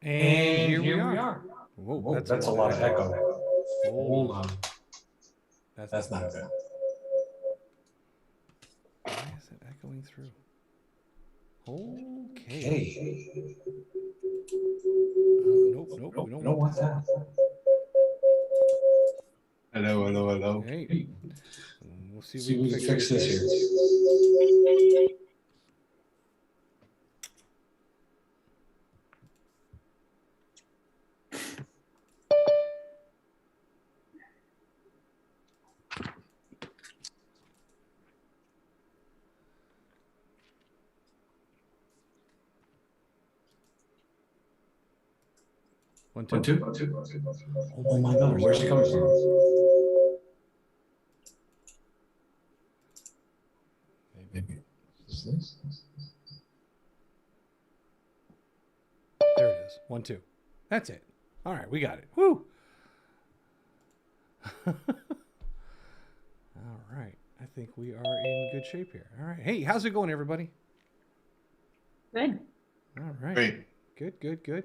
And here we are. Whoa, that's a lot of echo. Hold on. That's not good. Why is it echoing through? Okay. Nope. We don't want that. Hello. Hey. We'll see if we can fix this here. One, two. Oh my God, where's she coming from? Maybe. There it is. 1, 2. That's it. All right, we got it. Woo! All right. I think we are in good shape here. All right. Hey, how's it going, everybody? Good. All right. Great. Good.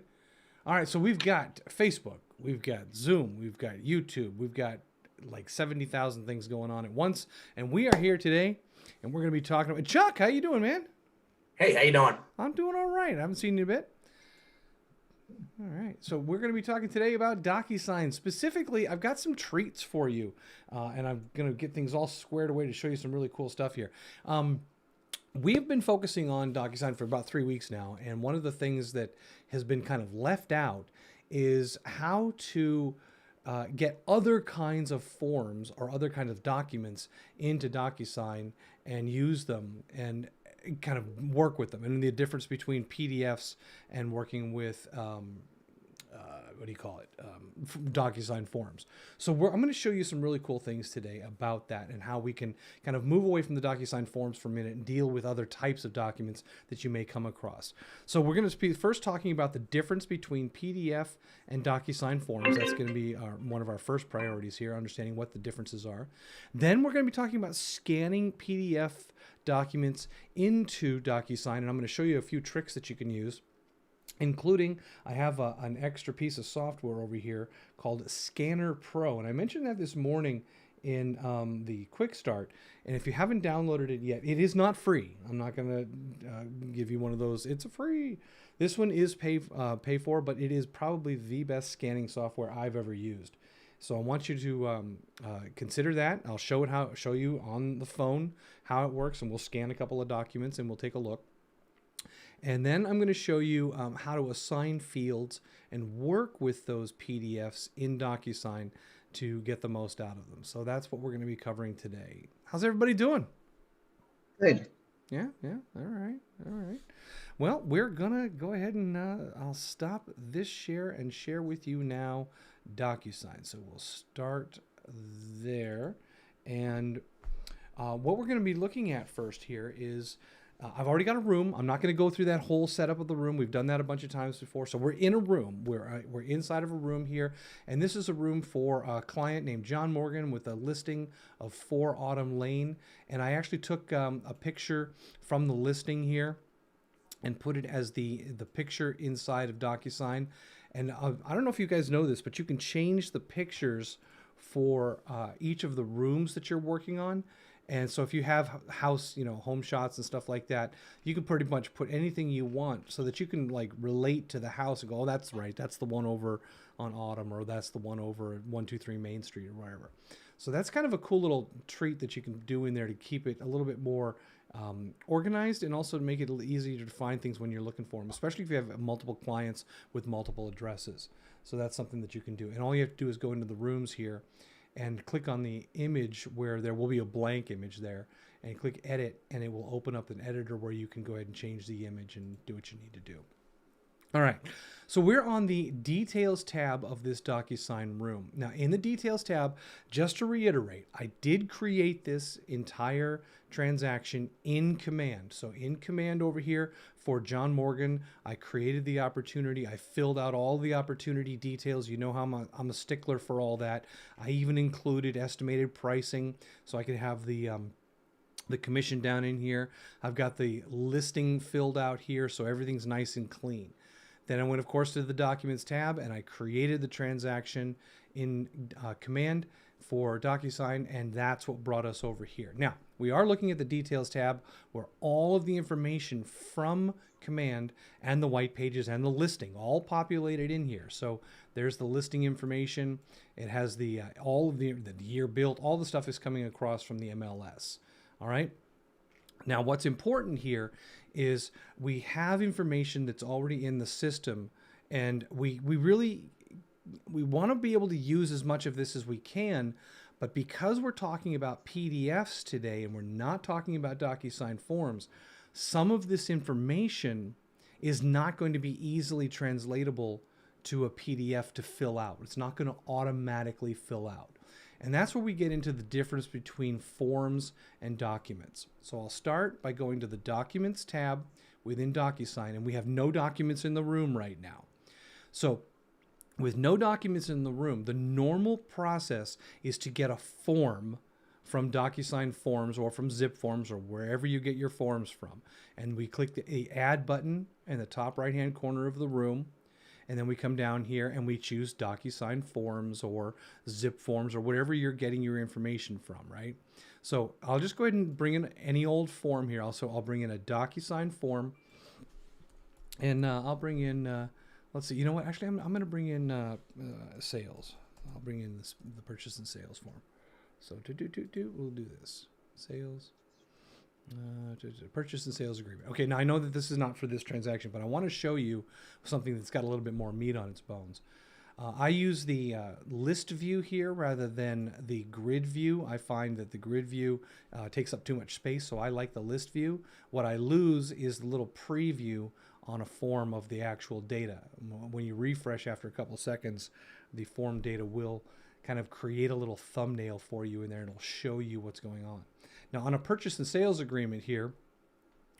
All right, so we've got Facebook, we've got Zoom, we've got YouTube, we've got like 70,000 things going on at once, and we are here today, and we're going to be talking about Chuck. How you doing, man? Hey, how you doing? I'm doing all right. I haven't seen you in a bit. All right, so we're going to be talking today about DocuSign. Specifically, I've got some treats for you, and I'm going to get things all squared away to show you some really cool stuff here. We've been focusing on DocuSign for about 3 weeks now, and one of the things that has been kind of left out is how to get other kinds of forms or other kinds of documents into DocuSign and use them and kind of work with them, and the difference between PDFs and working with DocuSign Forms. So I'm going to show you some really cool things today about that and how we can kind of move away from the DocuSign Forms for a minute and deal with other types of documents that you may come across. So we're going to be first talking about the difference between PDF and DocuSign Forms. That's going to be one of our first priorities here, understanding what the differences are. Then we're going to be talking about scanning PDF documents into DocuSign, and I'm going to show you a few tricks that you can use, including I have an extra piece of software over here called Scanner Pro, and I mentioned that this morning in the quick start. And if you haven't downloaded it yet, it is not free. I'm not going to give you one of those. It's a free. This one is pay for, but it is probably the best scanning software I've ever used. So I want you to consider that. I'll show you on the phone how it works, and we'll scan a couple of documents and we'll take a look. And then I'm going to show you how to assign fields and work with those PDFs in DocuSign to get the most out of them. So that's what we're going to be covering today. How's everybody doing? Good. Yeah. All right. Well, we're going to go ahead and I'll stop this share and share with you now DocuSign. So we'll start there. And what we're going to be looking at first here is I've already got a room. I'm not going to go through that whole setup of the room. We've done that a bunch of times before. So we're in a room. We're inside of a room here. And this is a room for a client named John Morgan with a listing of 4 Autumn Lane. And I actually took a picture from the listing here and put it as the picture inside of DocuSign. And I don't know if you guys know this, but you can change the pictures for each of the rooms that you're working on. And so if you have house, home shots and stuff like that, you can pretty much put anything you want so that you can like relate to the house and go, oh, that's right. That's the one over on Autumn, or that's the one over at 123 Main Street or wherever. So that's kind of a cool little treat that you can do in there to keep it a little bit more organized, and also to make it a little easier to find things when you're looking for them, especially if you have multiple clients with multiple addresses. So that's something that you can do. And all you have to do is go into the rooms here and click on the image where there will be a blank image there, and click edit, and it will open up an editor where you can go ahead and change the image and do what you need to do. All right, so we're on the Details tab of this DocuSign room. Now, in the Details tab, just to reiterate, I did create this entire transaction in Command. So in Command over here for John Morgan, I created the opportunity. I filled out all the opportunity details. You know how I'm a stickler for all that. I even included estimated pricing so I could have the commission down in here. I've got the listing filled out here, so everything's nice and clean. Then I went, of course, to the Documents tab, and I created the transaction in Command for DocuSign, and that's what brought us over here. Now, we are looking at the Details tab, where all of the information from Command and the white pages and the listing all populated in here. So there's the listing information. It has the all of the year built. All the stuff is coming across from the MLS. All right. Now, what's important here is we have information that's already in the system, and we want to be able to use as much of this as we can. But because we're talking about PDFs today and we're not talking about DocuSign forms, some of this information is not going to be easily translatable to a PDF to fill out. It's not going to automatically fill out. And that's where we get into the difference between forms and documents. So I'll start by going to the Documents tab within DocuSign, and we have no documents in the room right now. So with no documents in the room, the normal process is to get a form from DocuSign Forms or from Zip Forms or wherever you get your forms from. And we click the Add button in the top right-hand corner of the room. And then we come down here and we choose DocuSign Forms or Zip Forms or whatever you're getting your information from, right? So I'll just go ahead and bring in any old form here. Also, I'll bring in a DocuSign form. And I'll bring in, let's see, you know what? Actually, I'm going to bring in sales. I'll bring in the purchase and sales form. So we'll do this. Sales. Purchase and sales agreement. Okay, now I know that this is not for this transaction, but I want to show you something that's got a little bit more meat on its bones. I use the list view here rather than the grid view. I find that the grid view takes up too much space, so I like the list view. What I lose is the little preview on a form of the actual data. When you refresh after a couple of seconds, the form data will kind of create a little thumbnail for you in there, and it'll show you what's going on. Now, on a purchase and sales agreement here,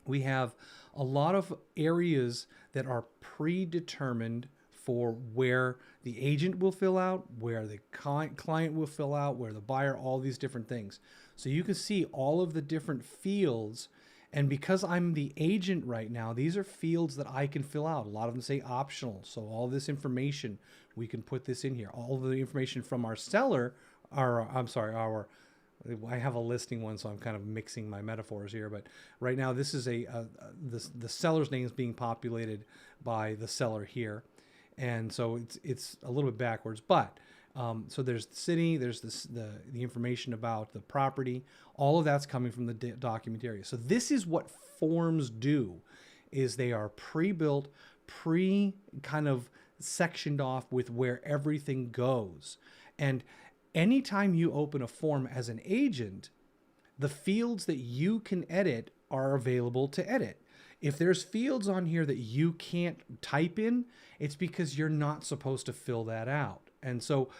we have a lot of areas that are predetermined for where the agent will fill out, where the client will fill out, where the buyer, all these different things. So you can see all of the different fields. And because I'm the agent right now, these are fields that I can fill out. A lot of them say optional. So all this information, we can put this in here. All of the information from our seller, I have a listing one, so I'm kind of mixing my metaphors here. But right now, this is the seller's name is being populated by the seller here, and so it's a little bit backwards. But so there's the city, there's the information about the property. All of that's coming from the document area. So this is what forms do: is they are pre-built, kind of sectioned off with where everything goes. And anytime you open a form as an agent, the fields that you can edit are available to edit. If there's fields on here that you can't type in, it's because you're not supposed to fill that out. And so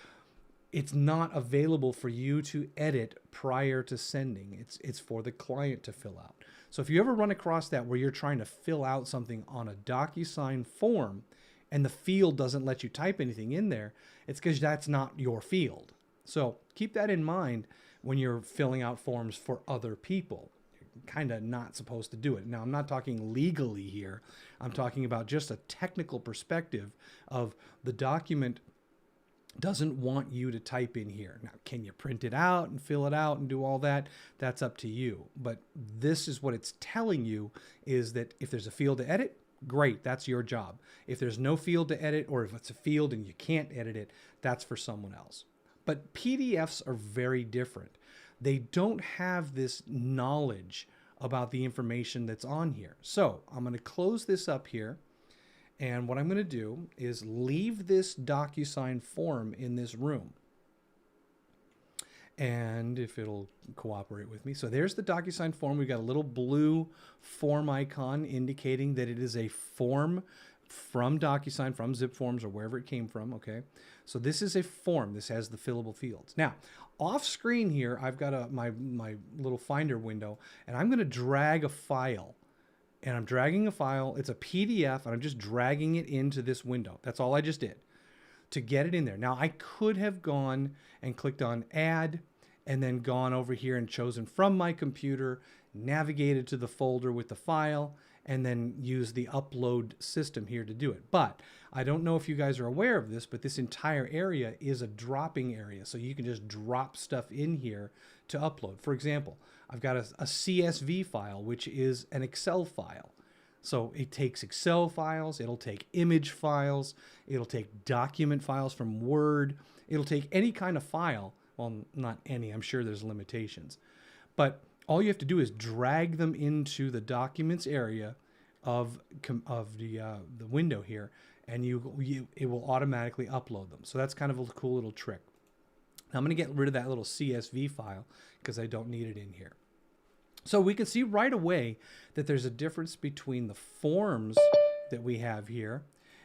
it's not available for you to edit prior to sending. It's for the client to fill out. So if you ever run across that where you're trying to fill out something on a DocuSign form and the field doesn't let you type anything in there, it's because that's not your field. So keep that in mind when you're filling out forms for other people. You're kind of not supposed to do it. Now, I'm not talking legally here. I'm talking about just a technical perspective of the document doesn't want you to type in here. Now, can you print it out and fill it out and do all that? That's up to you. But this is what it's telling you, is that if there's a field to edit, great, that's your job. If there's no field to edit, or if it's a field and you can't edit it, that's for someone else. But PDFs are very different. They don't have this knowledge about the information that's on here. So I'm going to close this up here. And what I'm going to do is leave this DocuSign form in this room. And if it'll cooperate with me. So there's the DocuSign form. We've got a little blue form icon indicating that it is a form from DocuSign, from Zip Forms, or wherever it came from, okay? So this is a form. This has the fillable fields. Now, off screen here, I've got my little Finder window, and I'm going to drag a file. And I'm dragging a file. It's a PDF, and I'm just dragging it into this window. That's all I just did to get it in there. Now, I could have gone and clicked on Add, and then gone over here and chosen from my computer, navigated to the folder with the file, and then use the upload system here to do it. But I don't know if you guys are aware of this, but this entire area is a dropping area. So you can just drop stuff in here to upload. For example, I've got a CSV file, which is an Excel file. So it takes Excel files, it'll take image files, it'll take document files from Word, it'll take any kind of file. Well, not any, I'm sure there's limitations. But all you have to do is drag them into the documents area of the window here, and it will automatically upload them. So that's kind of a cool little trick. Now I'm going to get rid of that little CSV file because I don't need it in here. So we can see right away that there's a difference between the forms that we have here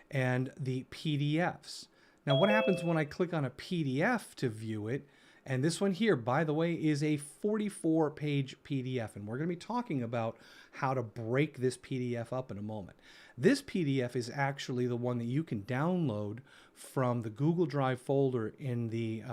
and the PDFs. Now what happens when I click on a PDF to view it? And this one here, by the way, is a 44-page PDF. And we're going to be talking about how to break this PDF up in a moment. This PDF is actually the one that you can download from the Google Drive folder in the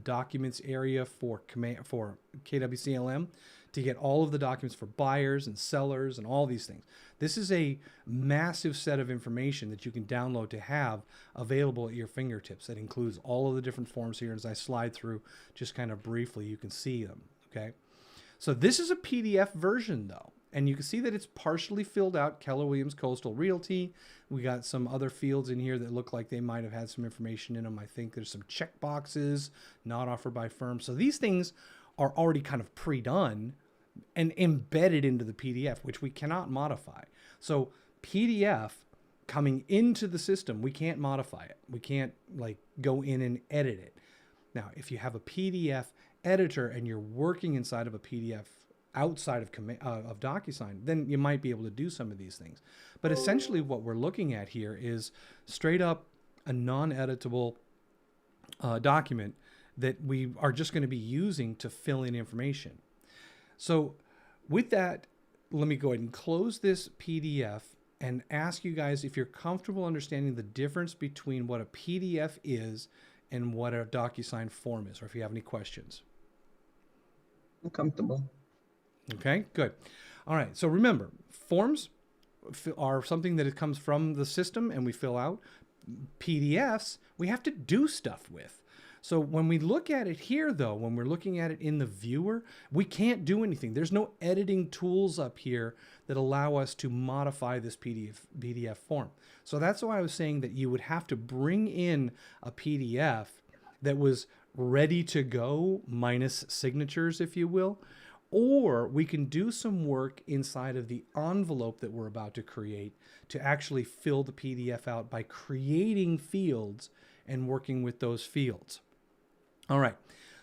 documents area for KWCLM to get all of the documents for buyers and sellers and all these things. This is a massive set of information that you can download to have available at your fingertips. That includes all of the different forms here. As I slide through just kind of briefly, you can see them, okay? So this is a PDF version though. And you can see that it's partially filled out, Keller Williams Coastal Realty. We got some other fields in here that look like they might have had some information in them. I think there's some check boxes, not offered by firm. So these things are already kind of pre-done and embedded into the PDF, which we cannot modify. So PDF coming into the system, we can't modify it. We can't like go in and edit it. Now, if you have a PDF editor and you're working inside of a PDF outside of DocuSign, then you might be able to do some of these things. But essentially what we're looking at here is straight up a non-editable document that we are just going to be using to fill in information. So with that, let me go ahead and close this PDF and ask you guys if you're comfortable understanding the difference between what a PDF is and what a DocuSign form is, or if you have any questions. I'm comfortable. Okay, good. All right, so remember, forms are something that it comes from the system and we fill out. PDFs, we have to do stuff with. So when we look at it here, though, when we're looking at it in the viewer, we can't do anything. There's no editing tools up here that allow us to modify this PDF form. So that's why I was saying that you would have to bring in a PDF that was ready to go, minus signatures, if you will. Or we can do some work inside of the envelope that we're about to create to actually fill the PDF out by creating fields and working with those fields. All right,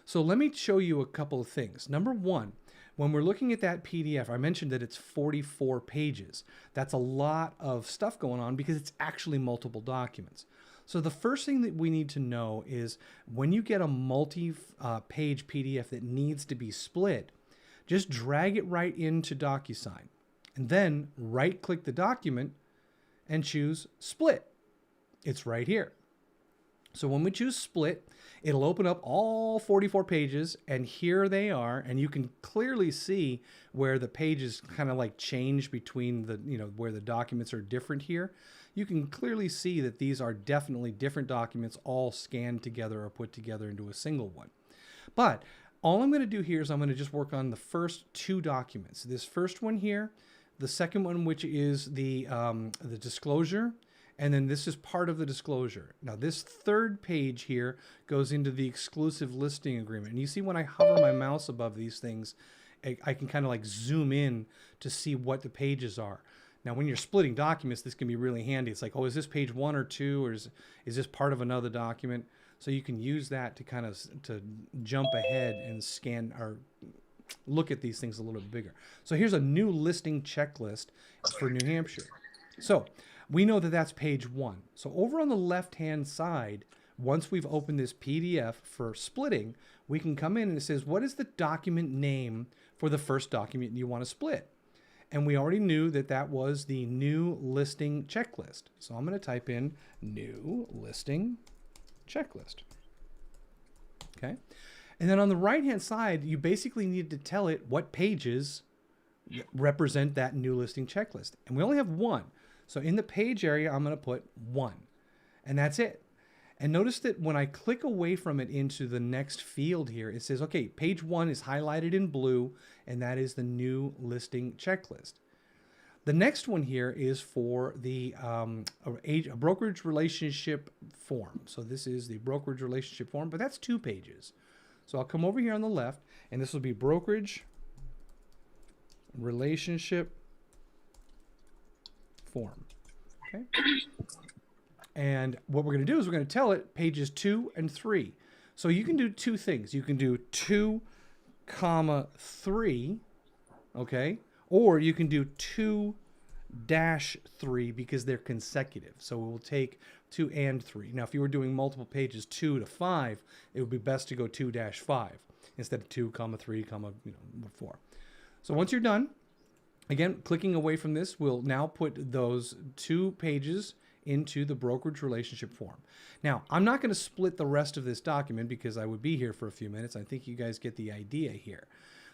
so let me show you a couple of things. Number one, when we're looking at that PDF, I mentioned that it's 44 pages. That's a lot of stuff going on because it's actually multiple documents. So the first thing that we need to know is when you get a multi-page PDF that needs to be split, just drag it right into DocuSign and then right-click the document and choose Split. It's right here. So when we choose Split, it'll open up all 44 pages, and here they are, and you can clearly see where the pages kind of like change between the, where the documents are different here. You can clearly see that these are definitely different documents all scanned together or put together into a single one. But all I'm going to do here is I'm going to just work on the first two documents. This first one here, the second one, which is the disclosure, and then this is part of the disclosure. Now this third page here goes into the exclusive listing agreement. And you see when I hover my mouse above these things, I can kind of like zoom in to see what the pages are. Now when you're splitting documents, this can be really handy. It's like, oh, is this page 1 or 2, or is this part of another document? So you can use that to kind of to jump ahead and scan or look at these things a little bit bigger. So here's a new listing checklist for New Hampshire. So we know that that's page 1. So over on the left-hand side, once we've opened this PDF for splitting, we can come in and it says, what is the document name for the first document you want to split? And we already knew that that was the new listing checklist. So I'm going to type in new listing checklist. Okay. And then on the right hand side, you basically need to tell it what pages represent that new listing checklist. And we only have one. So in the page area, I'm going to put 1. And that's it. And notice that when I click away from it into the next field here, it says, okay, page 1 is highlighted in blue, and that is the new listing checklist. The next one here is for the a brokerage relationship form. So this is the brokerage relationship form, but that's 2 pages. So I'll come over here on the left, and this will be brokerage relationship form. Okay. And what we're going to do is we're going to tell it pages 2 and 3. So you can do 2 things. You can do 2, 3, okay? Or you can do 2-3 because they're consecutive. So we'll take 2 and 3. Now, if you were doing multiple pages 2 to 5, it would be best to go 2-5 instead of 2, 3, 4. So once you're done, again, clicking away from this, we'll now put those 2 pages into the brokerage relationship form. Now, I'm not going to split the rest of this document because I would be here for a few minutes. I think you guys get the idea here.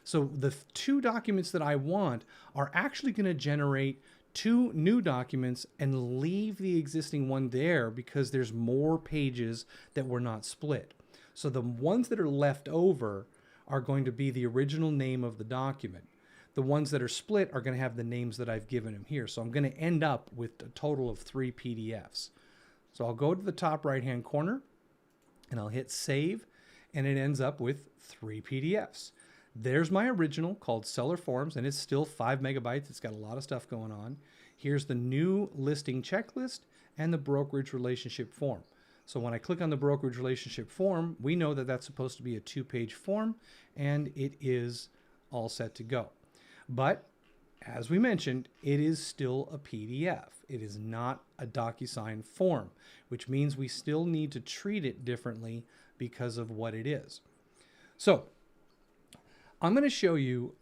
So the 2 documents that I want are actually going to generate 2 new documents and leave the existing one there because there's more pages that were not split. So the ones that are left over are going to be the original name of the document. The ones that are split are going to have the names that I've given them here. So I'm going to end up with a total of 3 PDFs. So I'll go to the top right-hand corner and I'll hit save, and it ends up with 3 PDFs. There's my original called Seller Forms, and it's still 5 megabytes. It's got a lot of stuff going on. Here's the new listing checklist and the brokerage relationship form. So when I click on the brokerage relationship form, we know that that's supposed to be a 2-page form, and it is all set to go. But as we mentioned, it is still a PDF. It is not a DocuSign form, which means we still need to treat it differently because of what it is. So I'm going to show you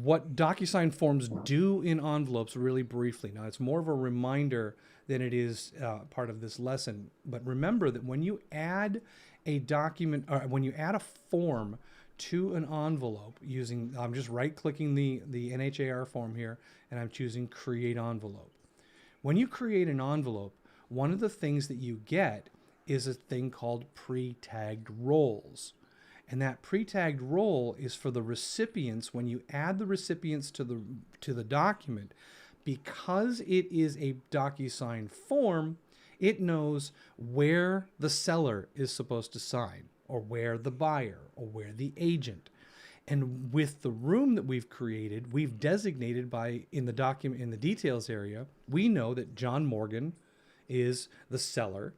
what DocuSign forms do in envelopes really briefly. Now, it's more of a reminder than it is part of this lesson. But remember that when you add a document, or when you add a form to an envelope using, I'm just right-clicking the NHAR form here, and I'm choosing Create Envelope. When you create an envelope, one of the things that you get is a thing called Pretagged Roles. And that Pretagged Role is for the recipients. When you add the recipients to the document, because it is a DocuSign form, it knows where the seller is supposed to sign, or where the buyer, or where the agent. And with the room that we've created, we've designated in the document, in the details area, we know that John Morgan is the seller,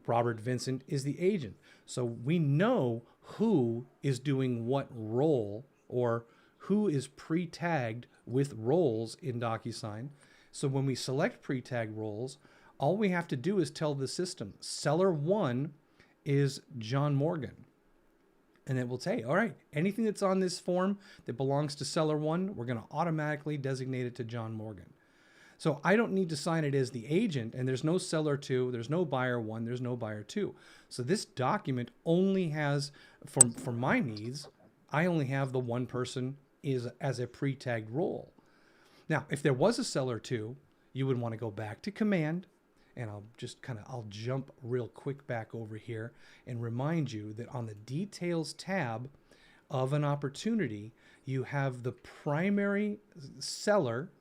Robert Vincent is the agent. So we know who is doing what role, or who is pre-tagged with roles in DocuSign. So when we select pre-tagged roles, all we have to do is tell the system, seller 1 is John Morgan. And it will say, all right, anything that's on this form that belongs to seller 1, we're going to automatically designate it to John Morgan. So I don't need to sign it as the agent, and there's no seller 2, there's no buyer 1, there's no buyer 2. So this document only has, for my needs, I only have the one person as a pre-tagged role. Now, if there was a seller 2, you would want to go back to Command, and I'll jump real quick back over here and remind you that on the Details tab of an opportunity, you have the primary seller,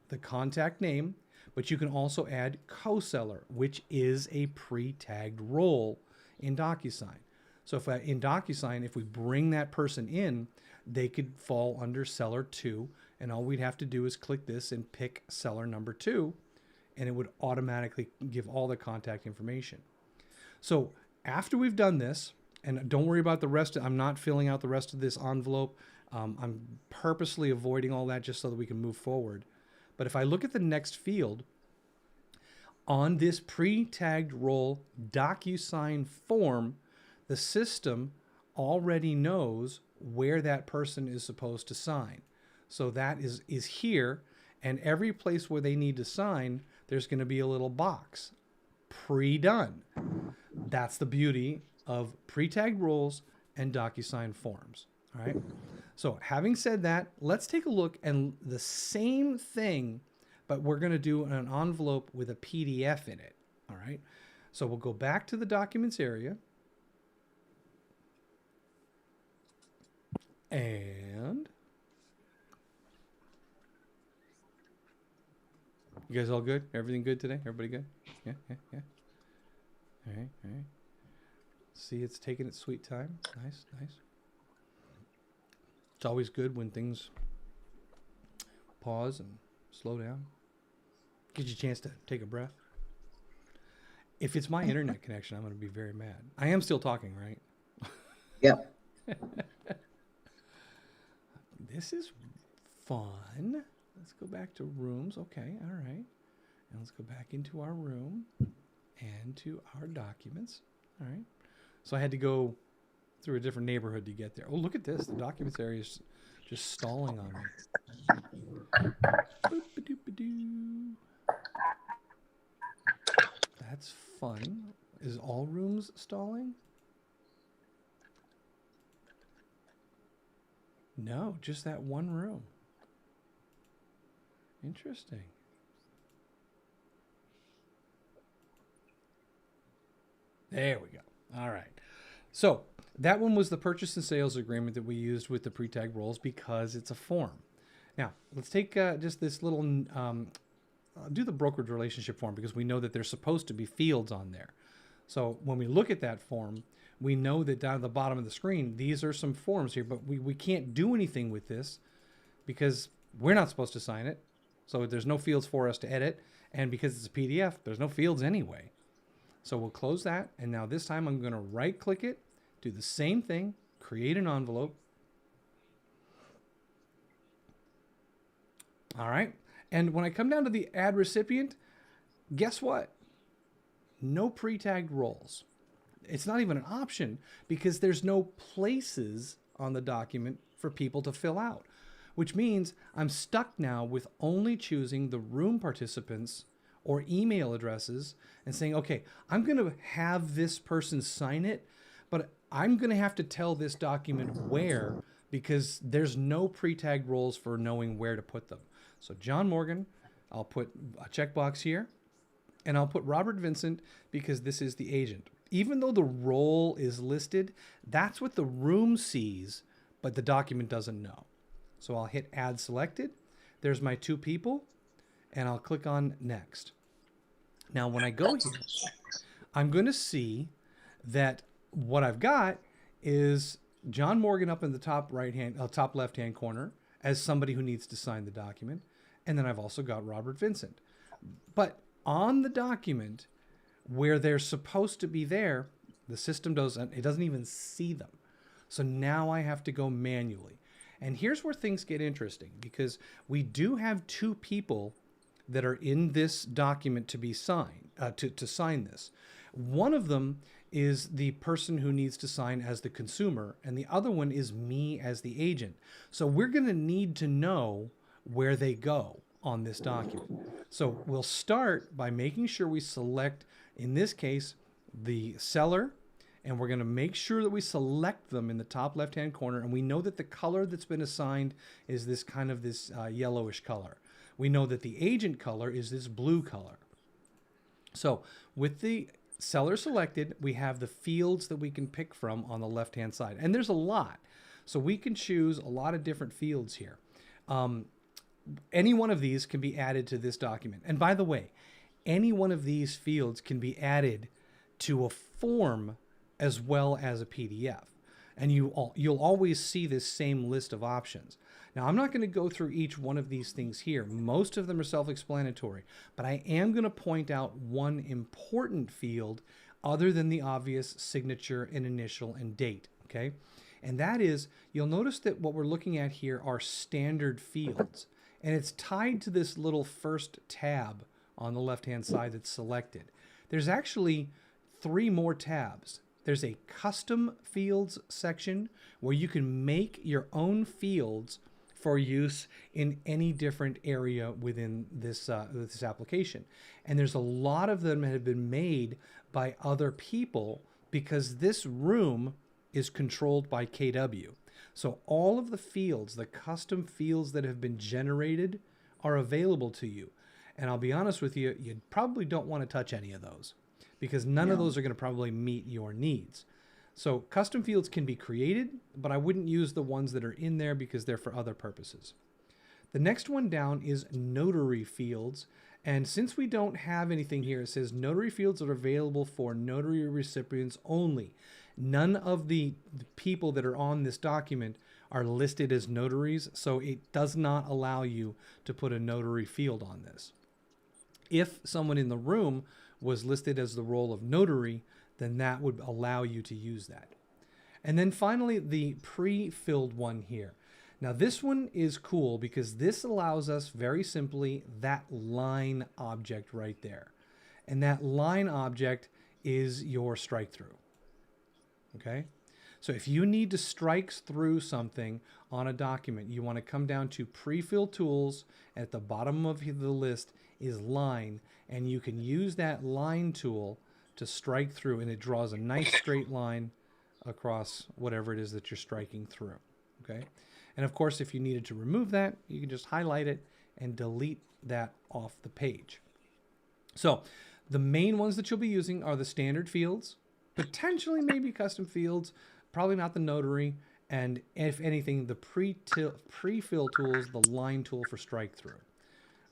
the contact name, but you can also add co-seller, which is a pre-tagged role in DocuSign. So in DocuSign, if we bring that person in, they could fall under seller 2, and all we'd have to do is click this and pick seller number 2, and it would automatically give all the contact information. So after we've done this, and don't worry about the rest, I'm not filling out the rest of this envelope. I'm purposely avoiding all that just so that we can move forward. But if I look at the next field, on this pre-tagged role DocuSign form, the system already knows where that person is supposed to sign. So that is here, and every place where they need to sign, there's going to be a little box, pre-done. That's the beauty of pre-tagged roles and DocuSign forms. All right. So having said that, let's take a look and the same thing, but we're going to do an envelope with a PDF in it. All right. So we'll go back to the documents area. And you guys all good? Everything good today? Everybody good? Yeah. All right. See, it's taking its sweet time. Nice. It's always good when things pause and slow down. Gives you a chance to take a breath. If it's my internet connection, I'm going to be very mad. I am still talking, right? Yep. This is fun. Let's go back to rooms. Okay, all right. And let's go back into our room and to our documents. All right. So I had to go through a different neighborhood to get there. Oh, look at this. The documents area is just stalling on me. Boop-a-doop-a-doo. That's fun. Is all rooms stalling? No, just that one room. Interesting. There we go. All right. So that one was the purchase and sales agreement that we used with the Pretagged Roles because it's a form. Now, let's take just this little, do the brokerage relationship form because we know that there's supposed to be fields on there. So when we look at that form, we know that down at the bottom of the screen, these are some forms here, but we can't do anything with this because we're not supposed to sign it. So there's no fields for us to edit. And because it's a PDF, there's no fields anyway. So we'll close that. And now this time I'm going to right click it, do the same thing, create an envelope. All right. And when I come down to the add recipient, guess what? No pre-tagged roles. It's not even an option because there's no places on the document for people to fill out, which means I'm stuck now with only choosing the room participants or email addresses and saying, okay, I'm going to have this person sign it, but I'm going to have to tell this document where because there's no pre-tagged roles for knowing where to put them. So John Morgan, I'll put a checkbox here, and I'll put Robert Vincent because this is the agent. Even though the role is listed, that's what the room sees, but the document doesn't know. So I'll hit Add Selected. There's my two people, and I'll click on Next. Now, when I go here, I'm going to see that what I've got is John Morgan up in the top top left-hand corner as somebody who needs to sign the document, and then I've also got Robert Vincent. But on the document where they're supposed to be there, the system doesn't even see them. So now I have to go manually. And here's where things get interesting because we do have two people that are in this document to be signed, to sign this. One of them is the person who needs to sign as the consumer, and the other one is me as the agent. So we're going to need to know where they go on this document. So we'll start by making sure we select, in this case, the seller, and we're going to make sure that we select them in the top left-hand corner, and we know that the color that's been assigned is this kind of this yellowish color. We know that the agent color is this blue color. So with the seller selected, we have the fields that we can pick from on the left-hand side, and there's a lot. So we can choose a lot of different fields here. Any one of these can be added to this document. And by the way, any one of these fields can be added to a form as well as a PDF. And you'll always see this same list of options. Now, I'm not going to go through each one of these things here. Most of them are self-explanatory, but I am going to point out one important field other than the obvious signature and initial and date, okay? And that is, you'll notice that what we're looking at here are standard fields, and it's tied to this little first tab on the left-hand side that's selected. There's actually 3 more tabs. There's a custom fields section where you can make your own fields for use in any different area within this application. And there's a lot of them that have been made by other people because this room is controlled by KW. So all of the fields, the custom fields that have been generated, are available to you. And I'll be honest with you, you probably don't want to touch any of those because none of those are going to probably meet your needs. So custom fields can be created, but I wouldn't use the ones that are in there because they're for other purposes. The next one down is notary fields. And since we don't have anything here, it says notary fields are available for notary recipients only. None of the people that are on this document are listed as notaries, so it does not allow you to put a notary field on this. If someone in the room was listed as the role of notary, then that would allow you to use that. And then finally, the pre-filled one here. Now this one is cool because this allows us very simply that line object right there. And that line object is your strike through. Okay? So if you need to strike through something on a document, you want to come down to pre-fill tools. At the bottom of the list is line, and you can use that line tool to strike through, and it draws a nice straight line across whatever it is that you're striking through. Okay? And of course, if you needed to remove that, you can just highlight it and delete that off the page. So the main ones that you'll be using are the standard fields, potentially maybe custom fields, probably not the notary, and if anything, the pre-fill tools, the line tool for strike through.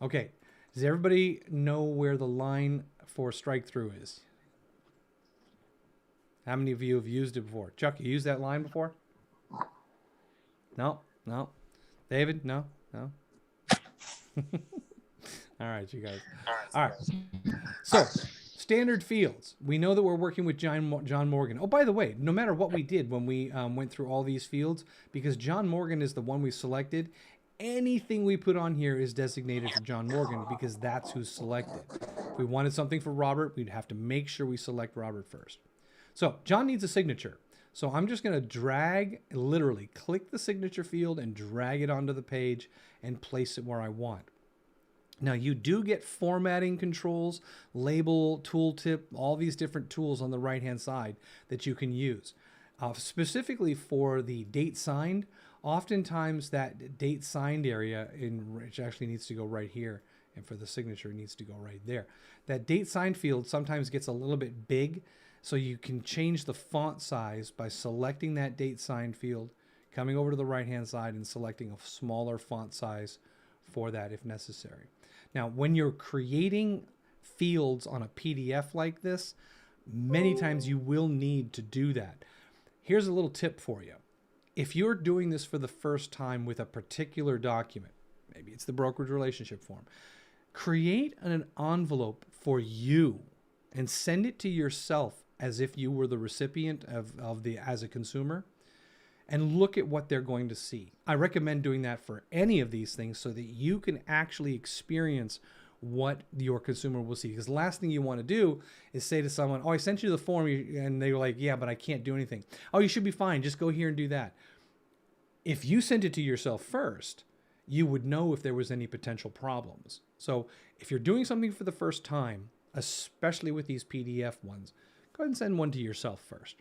Okay, does everybody know where the line for strike through is? How many of you have used it before? Chuck, you used that line before? No. David, no. All right, you guys. All right. So, standard fields. We know that we're working with John Morgan. Oh, by the way, no matter what we did when we went through all these fields, because John Morgan is the one we selected, anything we put on here is designated for John Morgan because that's who's selected. If we wanted something for Robert, we'd have to make sure we select Robert first. So, John needs a signature. So I'm just going to drag, literally click the signature field and drag it onto the page and place it where I want. Now you do get formatting controls, label, tooltip, all these different tools on the right-hand side that you can use. Specifically for the date signed, oftentimes that date signed area, which actually needs to go right here, and for the signature it needs to go right there. That date signed field sometimes gets a little bit big, so you can change the font size by selecting that date signed field, coming over to the right-hand side and selecting a smaller font size for that if necessary. Now, when you're creating fields on a PDF like this, many times you will need to do that. Here's a little tip for you. If you're doing this for the first time with a particular document, maybe it's the brokerage relationship form, create an envelope for you and send it to yourself as if you were the recipient as a consumer, and look at what they're going to see. I recommend doing that for any of these things so that you can actually experience what your consumer will see. Because the last thing you want to do is say to someone, oh, I sent you the form, and they were like, yeah, but I can't do anything. Oh, you should be fine. Just go here and do that. If you sent it to yourself first, you would know if there was any potential problems. So if you're doing something for the first time, especially with these PDF ones, go ahead and send one to yourself first.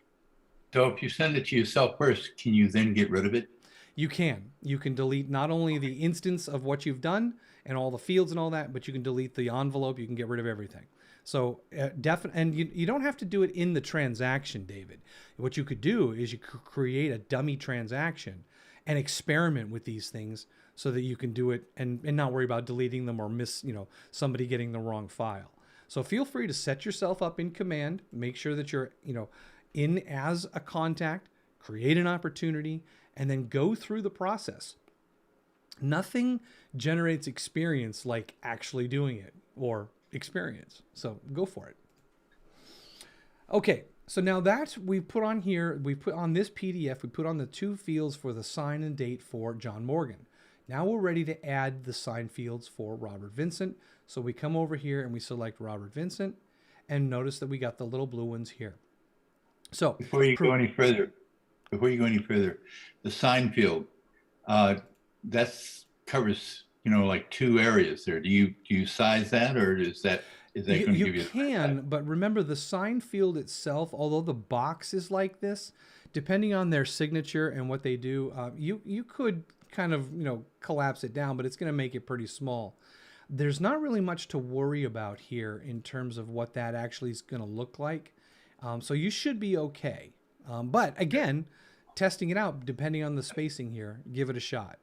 So if you send it to yourself first, can you then get rid of it? You can. You can delete not only the instance of what you've done and all the fields and all that, but you can delete the envelope. You can get rid of everything. So and you don't have to do it in the transaction, David. What you could do is you could create a dummy transaction and experiment with these things so that you can do it and not worry about deleting them or somebody getting the wrong file. So feel free to set yourself up in Command, make sure that you're, in as a contact, create an opportunity, and then go through the process. Nothing generates experience like actually doing it or experience. So go for it. Okay, so now that we put on here, we put on this PDF, we put on the two fields for the sign and date for John Morgan. Now we're ready to add the sign fields for Robert Vincent. So we come over here and we select Robert Vincent, and notice that we got the little blue ones here. So before you go any further, the sign field, that covers, like two areas there. Do you size that, or is that going to give you? You can, but remember the sign field itself, although the box is like this, depending on their signature and what they do, you could kind of, collapse it down, but it's going to make it pretty small. There's not really much to worry about here in terms of what that actually is going to look like. So you should be okay. But again, testing it out, depending on the spacing here, give it a shot.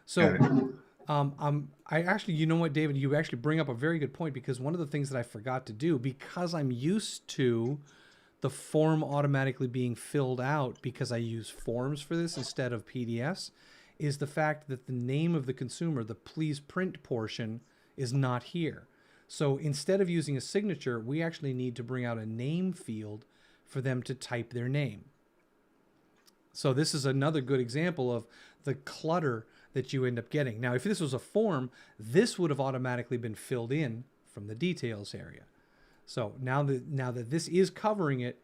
So I actually, you know what, David, you actually bring up a very good point, because one of the things that I forgot to do, because I'm used to the form automatically being filled out because I use forms for this instead of PDFs, is the fact that the name of the consumer, the please print portion, is not here. So instead of using a signature, we actually need to bring out a name field for them to type their name. So this is another good example of the clutter that you end up getting. Now, if this was a form, this would have automatically been filled in from the details area. So now that this is covering it,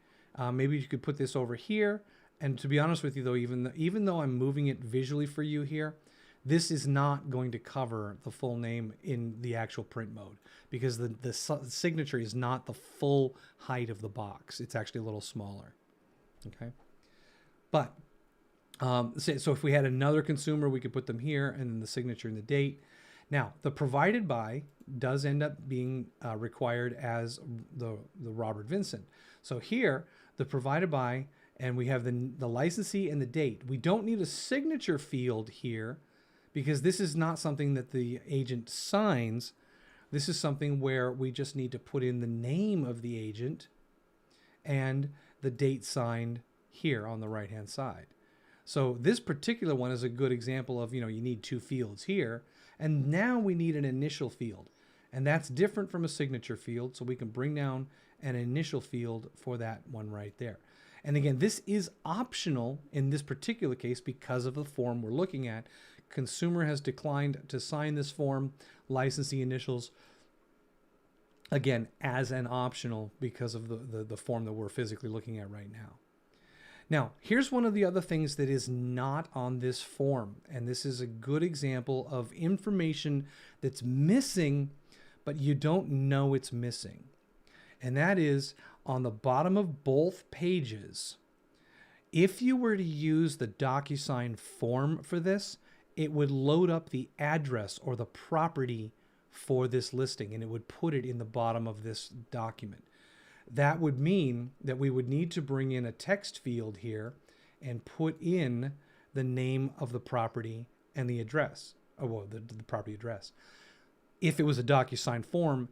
maybe you could put this over here. And to be honest with you, though, even though I'm moving it visually for you here, this is not going to cover the full name in the actual print mode, because the signature is not the full height of the box. It's actually a little smaller. Okay. But so if we had another consumer, we could put them here, and then the signature and the date. Now, the provided by does end up being required as the Robert Vincent. So here, the provided by, and we have the licensee and the date. We don't need a signature field here, because this is not something that the agent signs. This is something where we just need to put in the name of the agent and the date signed here on the right-hand side. So this particular one is a good example of, you need two fields here, and now we need an initial field, and that's different from a signature field. So we can bring down an initial field for that one right there. And again, this is optional in this particular case because of the form we're looking at. Consumer has declined to sign this form, licensee initials, again, as an optional because of the form that we're physically looking at right now. Now, here's one of the other things that is not on this form, and this is a good example of information that's missing, but you don't know it's missing. And that is on the bottom of both pages. If you were to use the DocuSign form for this, it would load up the address or the property for this listing, and it would put it in the bottom of this document. That would mean that we would need to bring in a text field here and put in the name of the property and the address, the property address. If it was a DocuSign form,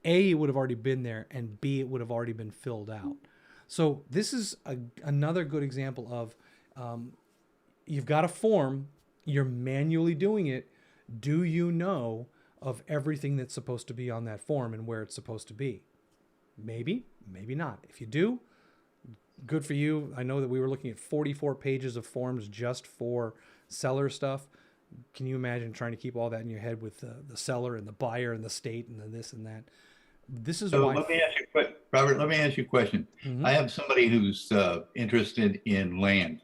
A, it would have already been there, and B, it would have already been filled out. So this is another good example of you've got a form, you're manually doing it. Do you know of everything that's supposed to be on that form and where it's supposed to be? Maybe, maybe not. If you do, good for you. I know that we were looking at 44 pages of forms just for seller stuff. Can you imagine trying to keep all that in your head with the seller and the buyer and the state and the this and that? This is So why. let me ask you, Robert, let me ask you a question. Mm-hmm. I have somebody who's interested in land.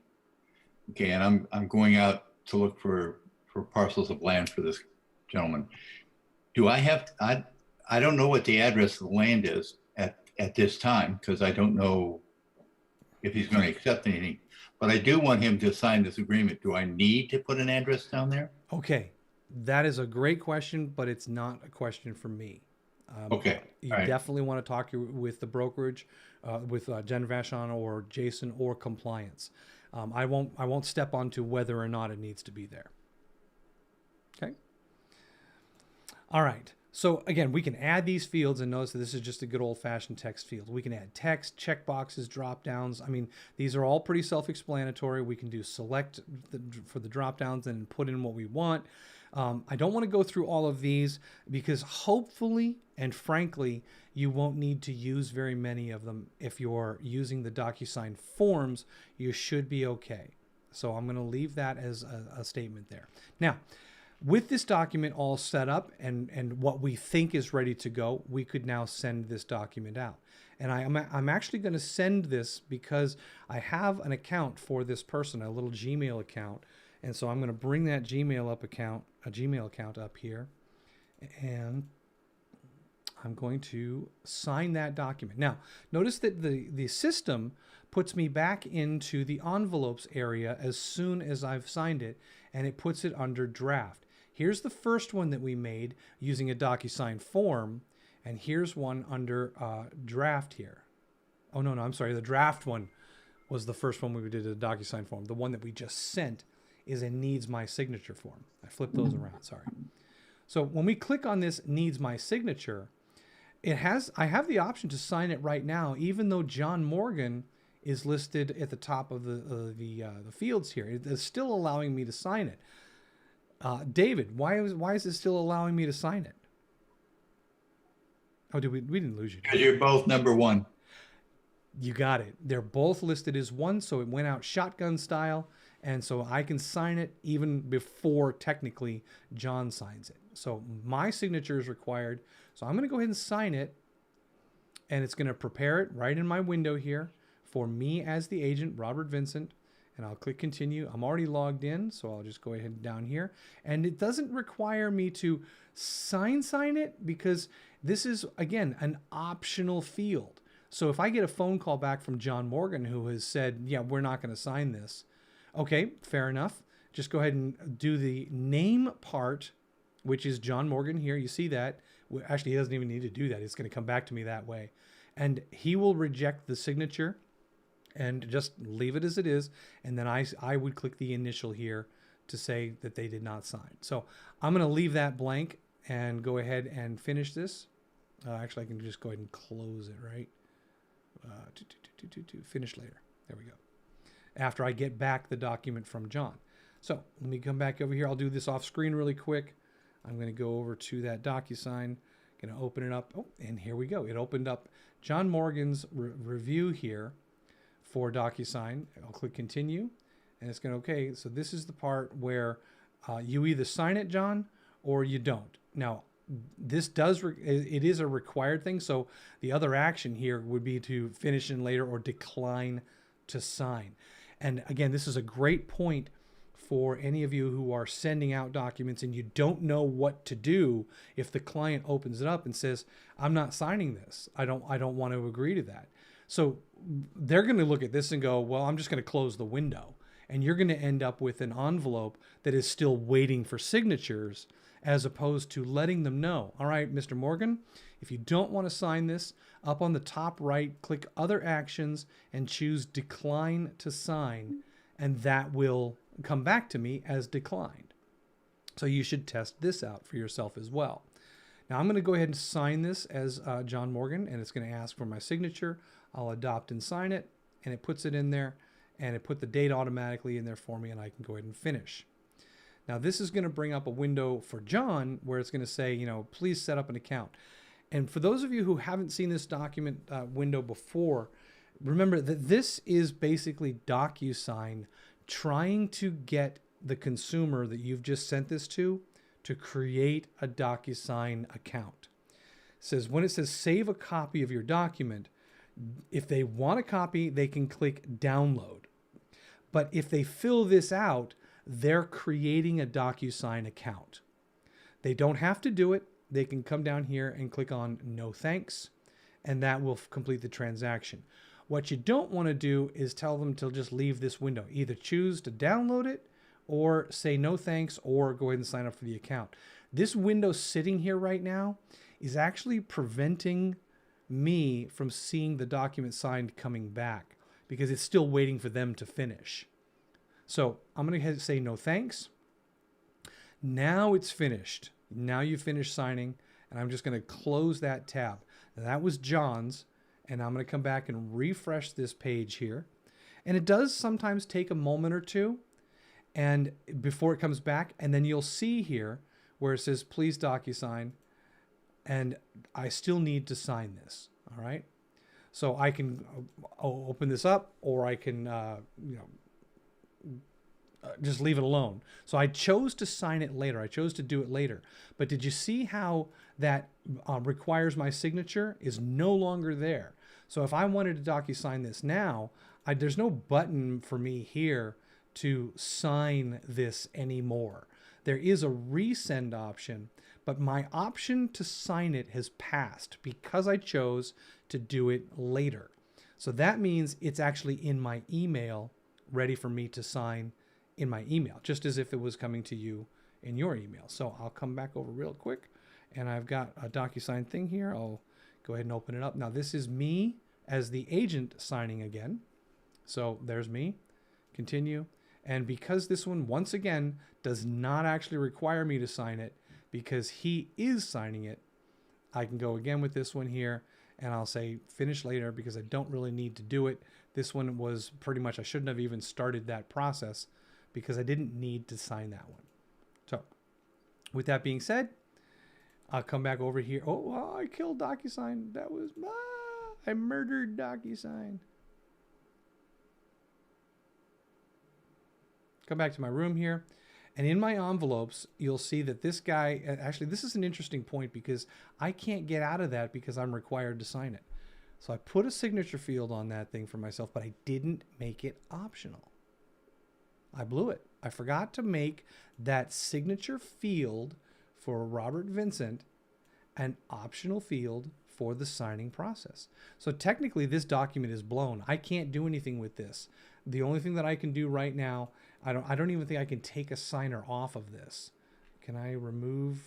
Okay, and I'm going out to look for parcels of land for this gentleman. Do I have, I don't know what the address of the land is at this time, because I don't know if he's going to accept anything, but I do want him to sign this agreement. Do I need to put an address down there? Okay, that is a great question, but it's not a question for me. Okay. You definitely want to talk with the brokerage, with Jen Vashon or Jason or compliance. I won't step onto whether or not it needs to be there. Okay. All right. So again, we can add these fields, and notice that this is just a good old-fashioned text field. We can add text, checkboxes, drop-downs. I mean, these are all pretty self-explanatory. We can do select for the drop-downs and put in what we want. I don't want to go through all of these because hopefully and frankly, you won't need to use very many of them. If you're using the DocuSign forms, you should be okay. So I'm going to leave that as a statement there. Now, with this document all set up and what we think is ready to go, we could now send this document out. And I'm actually going to send this because I have an account for this person, a little Gmail account. And so I'm going to bring that Gmail account up here. And I'm going to sign that document. Now, notice that the system puts me back into the envelopes area as soon as I've signed it, and it puts it under draft. Here's the first one that we made using a DocuSign form, and here's one under draft here. Oh, no, I'm sorry. The draft one was the first one we did a DocuSign form. The one that we just sent is a needs my signature form. I flipped those around, sorry. So when we click on this needs my signature, I have the option to sign it right now, even though John Morgan is listed at the top of the fields here. It's still allowing me to sign it. David, why is it still allowing me to sign it? Oh, we didn't lose you. Because you're both number one. You got it. They're both listed as one, so it went out shotgun style, and so I can sign it even before technically John signs it. So my signature is required. So I'm going to go ahead and sign it, and it's going to prepare it right in my window here for me as the agent, Robert Vincent, and I'll click continue. I'm already logged in, so I'll just go ahead down here, and it doesn't require me to sign it because this is, again, an optional field. So if I get a phone call back from John Morgan who has said, yeah, we're not going to sign this. Okay, fair enough. Just go ahead and do the name part, which is John Morgan here. You see that. Actually, he doesn't even need to do that. It's going to come back to me that way. And he will reject the signature and just leave it as it is. And then I would click the initial here to say that they did not sign. So I'm going to leave that blank and go ahead and finish this. Actually, I can just go ahead and close it, right? Finish later. There we go. After I get back the document from John. So let me come back over here. I'll do this off screen really quick. I'm going to go over to that DocuSign. Going to open it up. Oh, and here we go. It opened up John Morgan's review here for DocuSign. I'll click continue, and it's going to, okay, so this is the part where you either sign it, John, or you don't. Now, this it is a required thing, so the other action here would be to finish in later or decline to sign. And again, this is a great point for any of you who are sending out documents and you don't know what to do if the client opens it up and says, I'm not signing this. I don't want to agree to that. So they're going to look at this and go, well, I'm just going to close the window. And you're going to end up with an envelope that is still waiting for signatures, as opposed to letting them know, all right, Mr. Morgan, if you don't want to sign this, up on the top right, click Other Actions and choose Decline to Sign, and that will come back to me as declined. So you should test this out for yourself as well. Now I'm going to go ahead and sign this as John Morgan, and it's going to ask for my signature. I'll adopt and sign it, and it puts it in there, and it put the date automatically in there for me, and I can go ahead and finish. Now this is going to bring up a window for John where it's going to say, you know, please set up an account. And for those of you who haven't seen this document window before, remember that this is basically DocuSign trying to get the consumer that you've just sent this to create a DocuSign account. It says, when it says save a copy of your document, if they want a copy, they can click download. But if they fill this out, they're creating a DocuSign account. They don't have to do it. They can come down here and click on no thanks, and that will complete the transaction. What you don't want to do is tell them to just leave this window. Either choose to download it or say no thanks or go ahead and sign up for the account. This window sitting here right now is actually preventing me from seeing the document signed coming back because it's still waiting for them to finish. So I'm going to say no thanks. Now it's finished. Now you've finished signing, and I'm just going to close that tab. Now that was John's, and I'm going to come back and refresh this page here. And it does sometimes take a moment or two and before it comes back, and then you'll see here where it says please DocuSign, and I still need to sign this. All right. So I can open this up, or I can just leave it alone. So I chose to sign it later. I chose to do it later. But did you see how that requires my signature is no longer there? So if I wanted to DocuSign this now, there's no button for me here to sign this anymore. There is a resend option, but my option to sign it has passed because I chose to do it later. So that means it's actually in my email, ready for me to sign in my email, just as if it was coming to you in your email. So I'll come back over real quick, and I've got a DocuSign thing here. I'll go ahead and open it up. Now this is me as the agent signing again. So there's me, continue. And because this one, once again, does not actually require me to sign it because he is signing it, I can go again with this one here, and I'll say finish later because I don't really need to do it. This one was pretty much, I shouldn't have even started that process because I didn't need to sign that one. So with that being said, I'll come back over here. Oh, I killed DocuSign. That was, I murdered DocuSign. Come back to my room here. And in my envelopes, you'll see that this guy, actually, this is an interesting point because I can't get out of that because I'm required to sign it. So I put a signature field on that thing for myself, but I didn't make it optional. I blew it. I forgot to make that signature field for Robert Vincent an optional field for the signing process. So technically this document is blown. I can't do anything with this. The only thing that I can do right now, I don't even think I can take a signer off of this. Can I remove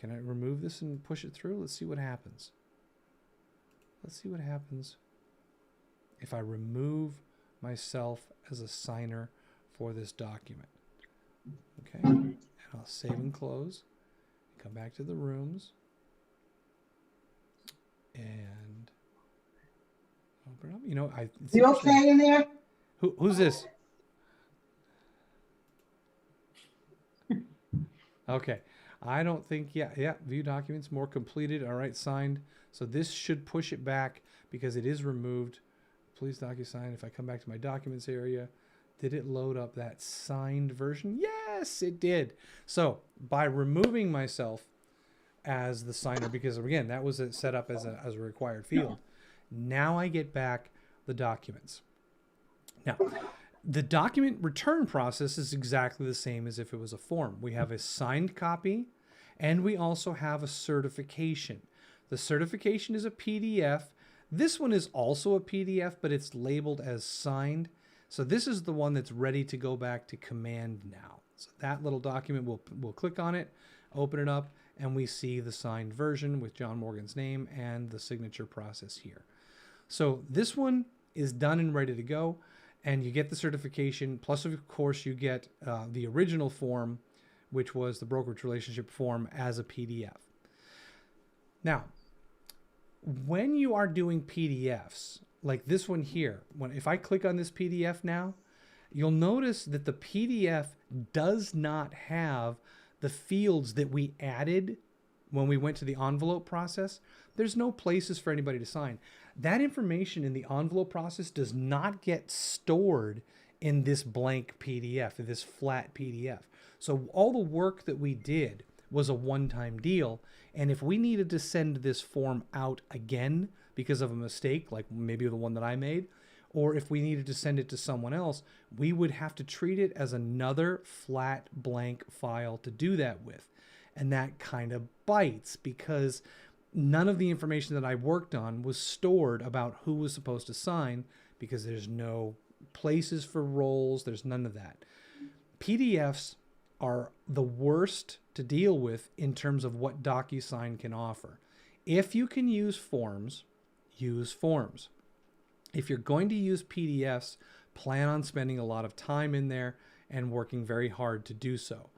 this and push it through? Let's see what happens. Let's see what happens if I remove myself as a signer for this document. Okay, and I'll save and close. Come back to the rooms. And open up. You know, You okay in there? Who's this? Okay. I don't think, yeah, view documents, more completed. All right, signed. So this should push it back because it is removed. Please DocuSign. If I come back to my documents area, did it load up that signed version? Yes, it did. So by removing myself as the signer, because again, that was set up as a required field. Now I get back the documents. Now, the document return process is exactly the same as if it was a form. We have a signed copy, and we also have a certification. The certification is a PDF. This one is also a PDF, but it's labeled as signed. So this is the one that's ready to go back to command now. So that little document, we'll click on it, open it up, and we see the signed version with John Morgan's name and the signature process here. So this one is done and ready to go. And you get the certification, plus of course you get the original form, which was the brokerage relationship form, as a PDF. Now, when you are doing PDFs, like this one here, if I click on this PDF now, you'll notice that the PDF does not have the fields that we added when we went to the envelope process. There's no places for anybody to sign. That information in the envelope process does not get stored in this blank PDF, in this flat PDF. So all the work that we did was a one-time deal. And if we needed to send this form out again because of a mistake, like maybe the one that I made, or if we needed to send it to someone else, we would have to treat it as another flat blank file to do that with. And that kind of bites because none of the information that I worked on was stored about who was supposed to sign because there's no places for roles. There's none of that. PDFs are the worst to deal with in terms of what DocuSign can offer. If you can use forms, use forms. If you're going to use PDFs, plan on spending a lot of time in there and working very hard to do so.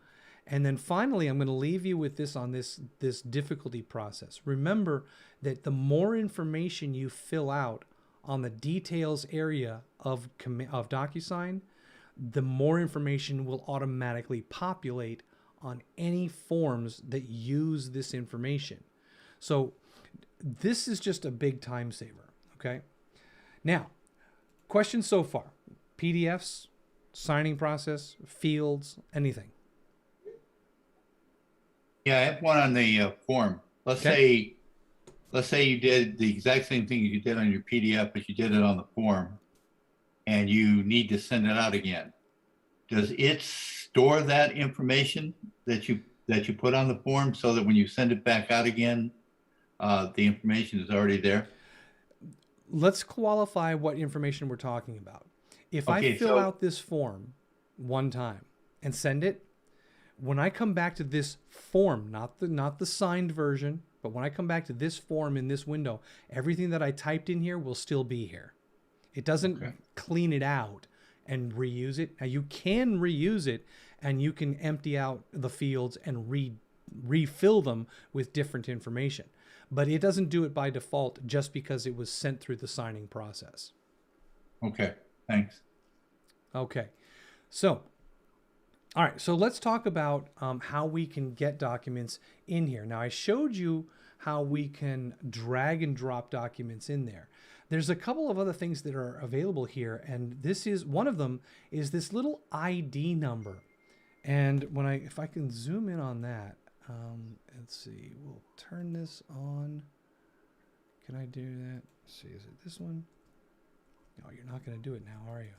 And then finally, I'm going to leave you with this on this difficulty process. Remember that the more information you fill out on the details area of DocuSign, the more information will automatically populate on any forms that use this information. So this is just a big time saver, okay? Now, questions so far? PDFs, signing process, fields, anything? Yeah, I have one on the form. Let's say you did the exact same thing you did on your PDF, but you did it on the form, and you need to send it out again. Does it store that information that you put on the form so that when you send it back out again, the information is already there? Let's qualify what information we're talking about. If I Okay, fill so- out this form one time and send it, when I come back to this form, not the signed version, but when I come back to this form in this window, everything that I typed in here will still be here. It doesn't Okay. clean it out and reuse it. Now you can reuse it, and you can empty out the fields and refill them with different information. But it doesn't do it by default just because it was sent through the signing process. Okay, thanks. Okay, so, all right, so let's talk about how we can get documents in here. Now, I showed you how we can drag and drop documents in there. There's a couple of other things that are available here, and this is one of them is this little ID number. And if I can zoom in on that, let's see, we'll turn this on. Can I do that? Let's see, is it this one? No, you're not going to do it now, are you?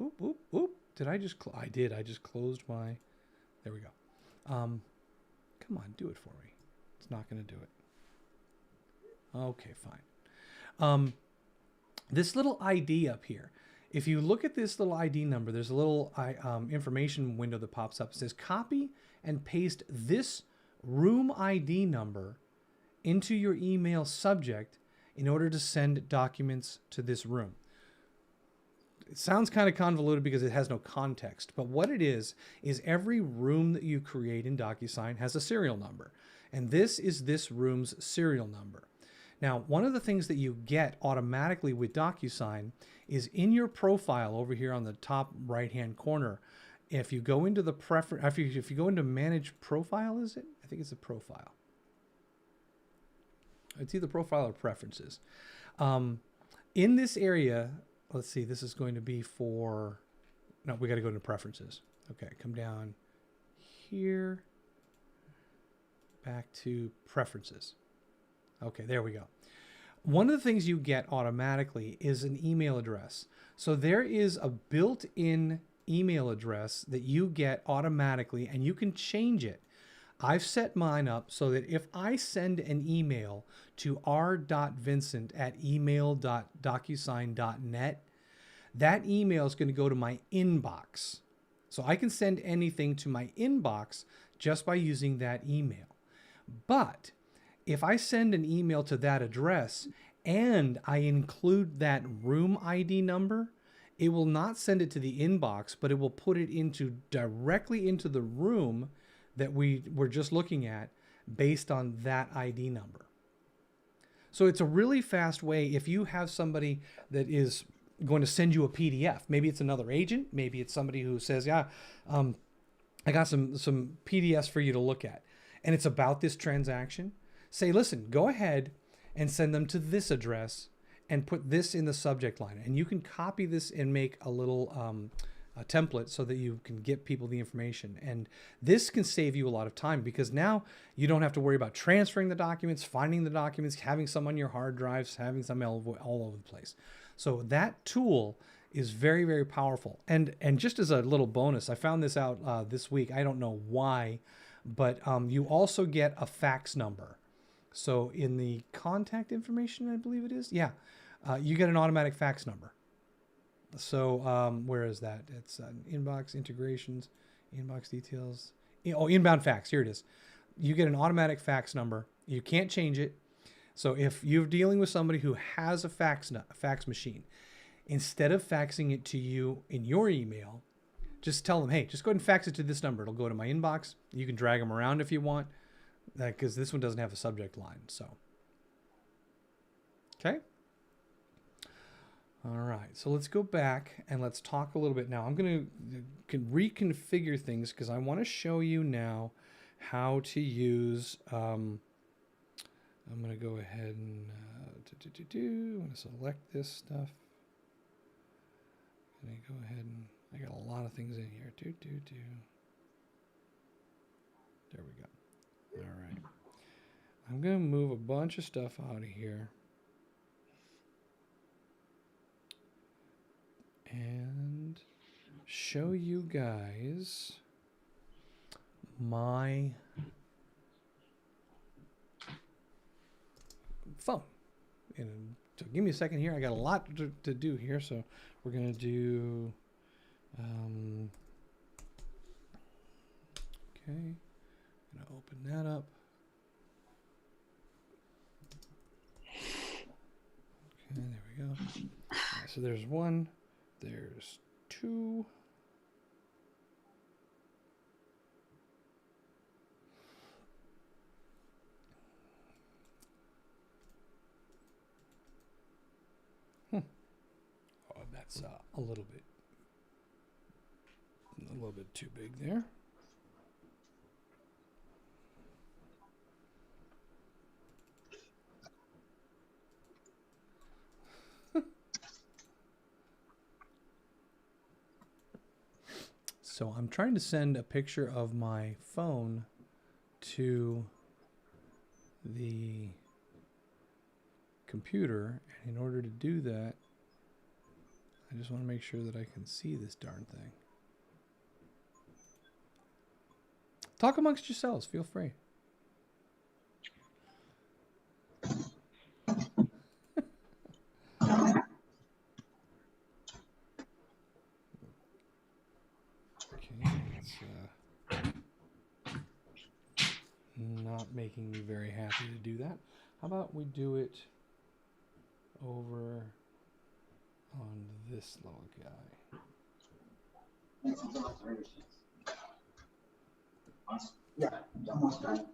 Oop, oop, oop. Did I just, I did. I just closed my, there we go. Come on, do it for me. It's not going to do it. Okay, fine. This little ID up here, if you look at this little ID number, there's a little information window that pops up. It says copy and paste this room ID number into your email subject in order to send documents to this room. It sounds kind of convoluted because it has no context, but what it is every room that you create in DocuSign has a serial number, and this is this room's serial number. Now, one of the things that you get automatically with DocuSign is in your profile over here on the top right-hand corner. If you go into the if you go into manage profile, is it? I think it's a profile. It's either profile or preferences. In this area, let's see, this is going to be for, no, we got to go into preferences. Okay, come down here, back to preferences. Okay, there we go. One of the things you get automatically is an email address. So there is a built-in email address that you get automatically, and you can change it. I've set mine up so that if I send an email to r.vincent@email.docusign.net, that email is going to go to my inbox. So I can send anything to my inbox just by using that email. But if I send an email to that address and I include that room ID number, it will not send it to the inbox, but it will put it directly into the room that we were just looking at based on that ID number. So it's a really fast way if you have somebody that is going to send you a PDF. Maybe it's another agent. Maybe it's somebody who says, yeah, I got some PDFs for you to look at. And it's about this transaction. Say, listen, go ahead and send them to this address and put this in the subject line. And you can copy this and make a little a template so that you can get people the information. And this can save you a lot of time because now you don't have to worry about transferring the documents, finding the documents, having some on your hard drives, having some all over the place. So that tool is very, very powerful. And just as a little bonus, I found this out this week. I don't know why, but you also get a fax number. So in the contact information, I believe it is. Yeah, you get an automatic fax number. So where is that? It's inbox integrations, inbox details. Oh, inbound fax. Here it is. You get an automatic fax number. You can't change it. So if you're dealing with somebody who has a fax machine, instead of faxing it to you in your email, just tell them, hey, just go ahead and fax it to this number. It'll go to my inbox. You can drag them around if you want, because this one doesn't have a subject line. So, okay. All right, so let's go back and let's talk a little bit now. I'm going to reconfigure things because I want to show you now how to use, I'm going to go ahead and I'm going to select this stuff. I'm going to go ahead and I got a lot of things in here. There we go. All right. I'm going to move a bunch of stuff out of here. And show you guys my phone. And so give me a second here. I got a lot to do here. So we're going to do, okay, I'm going to open that up. Okay, there we go. All right, so there's one, there's two. Oh, that's a little bit too big there. So I'm trying to send a picture of my phone to the computer, and in order to do that, I just want to make sure that I can see this darn thing. Talk amongst yourselves, feel free. Not making me very happy to do that. How about we do it over on this little guy? Yeah, almost done.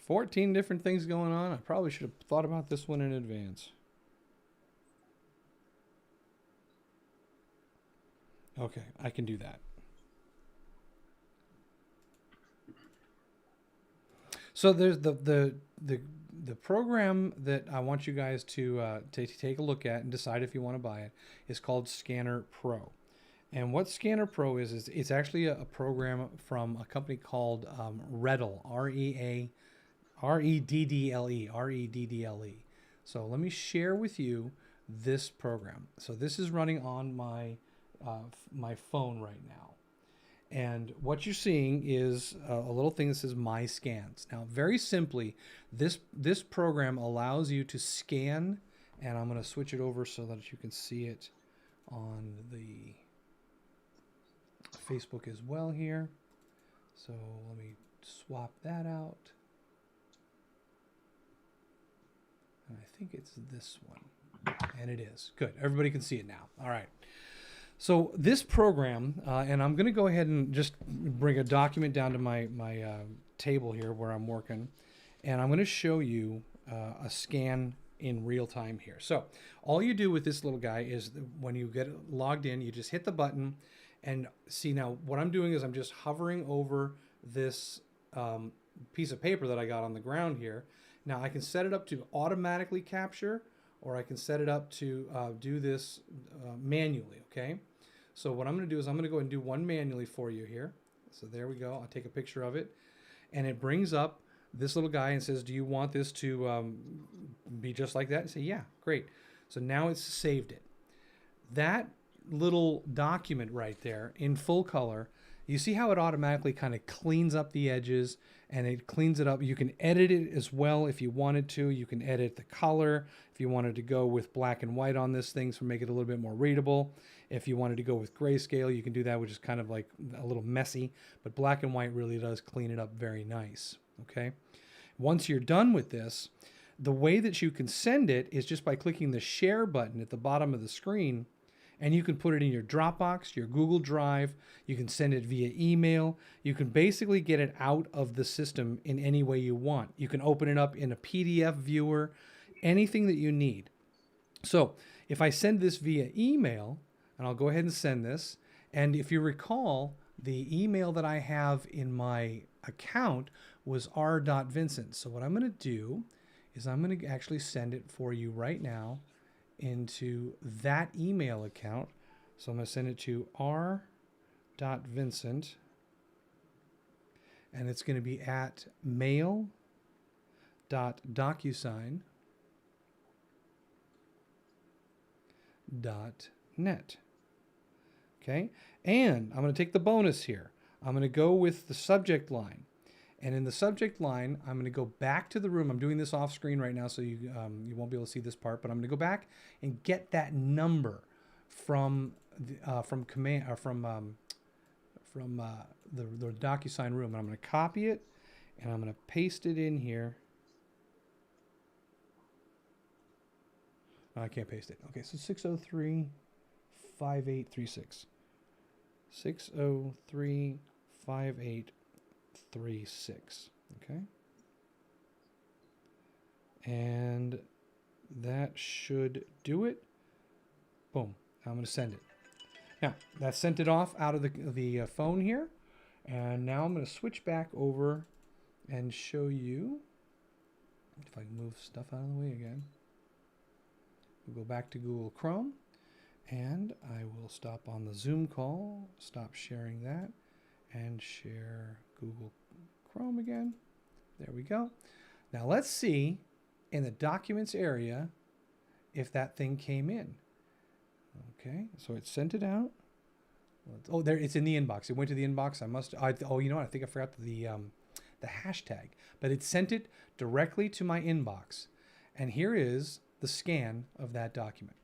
14 different things going on. I probably should have thought about this one in advance. Okay, I can do that. So there's the program that I want you guys to take a look at and decide if you want to buy it is called Scanner Pro. And what Scanner Pro is it's actually a program from a company called Reddle, R-E-D-D-L-E. So let me share with you this program. So this is running on my my phone right now. And what you're seeing is a little thing that says My Scans. Now, very simply, this program allows you to scan, and I'm going to switch it over so that you can see it on the Facebook as well here. So let me swap that out. And I think it's this one. And it is. Good. Everybody can see it now. All right. So this program, and I'm going to go ahead and just bring a document down to my table here where I'm working. And I'm going to show you a scan in real time here. So all you do with this little guy is when you get logged in, you just hit the button. And see, now what I'm doing is I'm just hovering over this piece of paper that I got on the ground here. Now I can set it up to automatically capture, or I can set it up to do this manually, okay? So what I'm going to do is I'm going to go and do one manually for you here. So there we go. I'll take a picture of it. And it brings up this little guy and says, do you want this to be just like that? And say, yeah, great. So now it's saved it. That little document right there in full color, you see how it automatically kind of cleans up the edges and it cleans it up. You can edit it as well if you wanted to. You can edit the color if you wanted to go with black and white on this thing to make it a little bit more readable. If you wanted to go with grayscale, you can do that, which is kind of like a little messy, but black and white really does clean it up very nice, okay? Once you're done with this, the way that you can send it is just by clicking the share button at the bottom of the screen. And you can put it in your Dropbox, your Google Drive. You can send it via email. You can basically get it out of the system in any way you want. You can open it up in a PDF viewer, anything that you need. So if I send this via email, and I'll go ahead and send this, and if you recall, the email that I have in my account was r.vincent. So what I'm going to do is I'm going to actually send it for you right now into that email account. So I'm going to send it to r.vincent, and it's going to be at mail.docusign.net. Okay, and I'm going to take the bonus here. I'm going to go with the subject line. And in the subject line, I'm going to go back to the room. I'm doing this off screen right now, so you won't be able to see this part. But I'm going to go back and get that number from the DocuSign room. And I'm going to copy it, and I'm going to paste it in here. I can't paste it. Okay, so 603-5836. 603-5836. Okay. And that should do it. Boom. I'm going to send it. Now, that sent it off out of the phone here. And now I'm going to switch back over and show you, if I can move stuff out of the way again. We'll go back to Google Chrome. And I will stop on the Zoom call, stop sharing that, and share Google Chrome again. There we go. Now let's see in the documents area if that thing came in. Okay, so it sent it out. Oh, there, it's in the inbox. It went to the inbox. Oh, you know what? I think I forgot the hashtag, but it sent it directly to my inbox. And here is the scan of that document.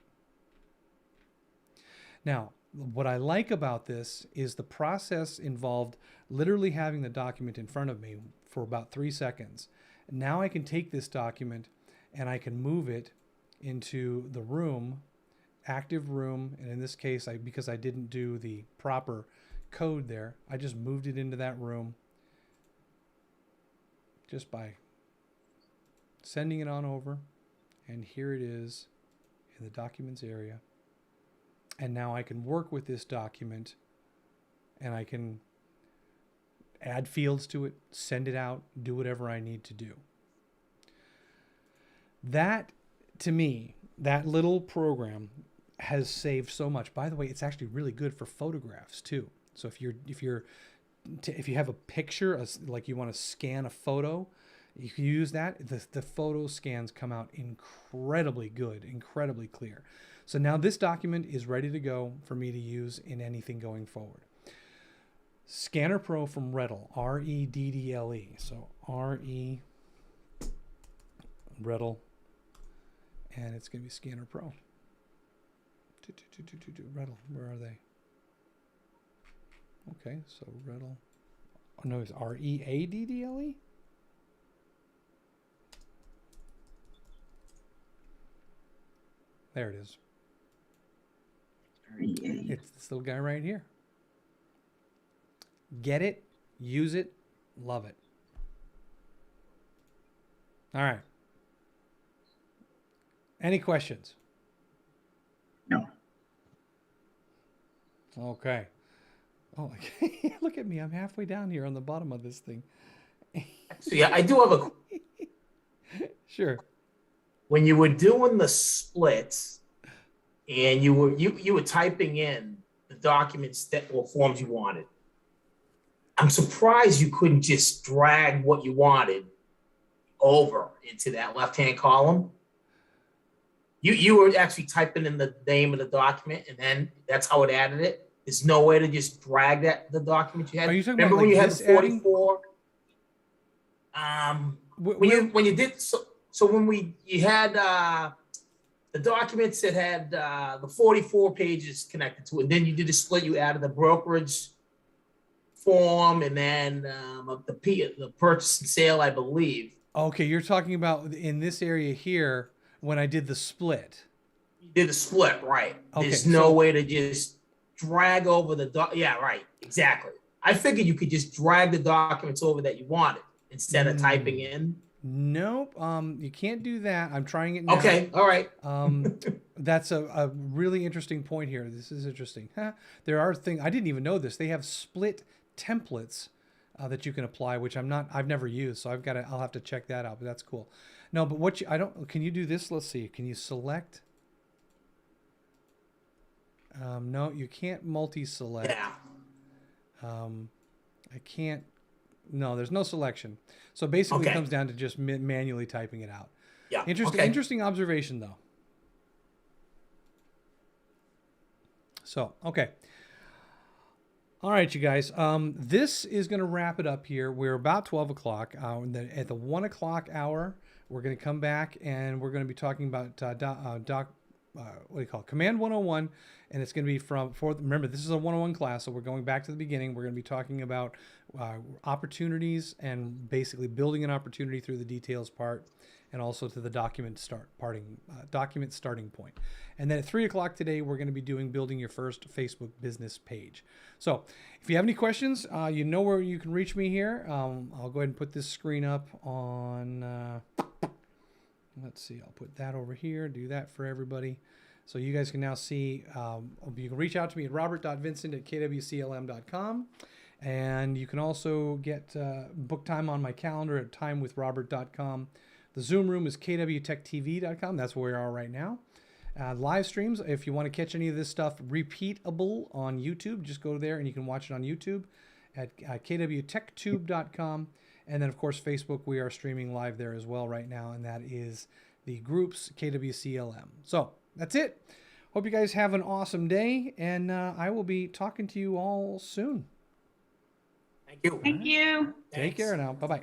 Now, what I like about this is the process involved literally having the document in front of me for about 3 seconds. Now I can take this document and I can move it into the room, active room. And in this case, because I didn't do the proper code there, I just moved it into that room just by sending it on over. And here it is in the documents area. And now I can work with this document and I can add fields to it, send it out, do whatever I need to do. That, to me, that little program has saved so much. By the way, it's actually really good for photographs too. So if you have a picture, like you want to scan a photo, you can use that. The photo scans come out incredibly good, incredibly clear. So now this document is ready to go for me to use in anything going forward. Scanner Pro from Reddle, R-E-D-D-L-E. So R-E, Reddle, and it's going to be Scanner Pro. Reddle, where are they? Okay, so Reddle. Oh no, it's R-E-A-D-D-L-E? There it is. It's this little guy right here. Get it, use it, love it. All right. Any questions? No. Okay. Oh, okay. Look at me. I'm halfway down here on the bottom of this thing. So yeah, I do have a. Sure. When you were doing the splits, and you were typing in the documents that or forms you wanted, I'm surprised you couldn't just drag what you wanted over into that left-hand column. You were actually typing in the name of the document, and then that's how it added it. There's no way to just drag the document you had. Are you talking Remember about when like you had this the 44? When you did so when you had the documents that had the 44 pages connected to it, and then you did a split. You added the brokerage form and then the purchase and sale, I believe. Okay, you're talking about in this area here when I did the split. You did the split, right? Okay, There's no way to just drag over the yeah, right, exactly. I figured you could just drag the documents over that you wanted instead of typing in. Nope. You can't do that. I'm trying it now. Okay. All right. That's a really interesting point here. This is interesting. There are things I didn't even know this. They have split templates that you can apply, which I've never used. So I'll have to check that out, but that's cool. No, but can you do this? Let's see. Can you select? No, you can't multi-select. Yeah. I can't. No, there's no selection. So basically, Okay. it comes down to just manually typing it out. Yeah. Interesting. Okay. Interesting observation, though. So okay. All right, you guys. This is going to wrap it up here. We're about 12 o'clock. At the 1 o'clock hour, we're going to come back and we're going to be talking about what do you call it? Command 101, and it's going to be remember, this is a 101 class, so we're going back to the beginning. We're going to be talking about opportunities and basically building an opportunity through the details part, and also to the document starting point. And then at 3 o'clock today, we're going to be building your first Facebook business page. So if you have any questions, you know where you can reach me here. I'll go ahead and put this screen up on, let's see, I'll put that over here, do that for everybody. So you guys can now see, you can reach out to me at robert.vincent@kwclm.com. And you can also get book time on my calendar at timewithrobert.com. The Zoom room is kwtechtv.com. That's where we are right now. Live streams, if you want to catch any of this stuff repeatable on YouTube, just go there and you can watch it on YouTube at kwtechtube.com. And then, of course, Facebook, we are streaming live there as well right now, and that is the groups KWCLM. So that's it. Hope you guys have an awesome day, and I will be talking to you all soon. Thank you. Thank you. Take care now. Bye-bye.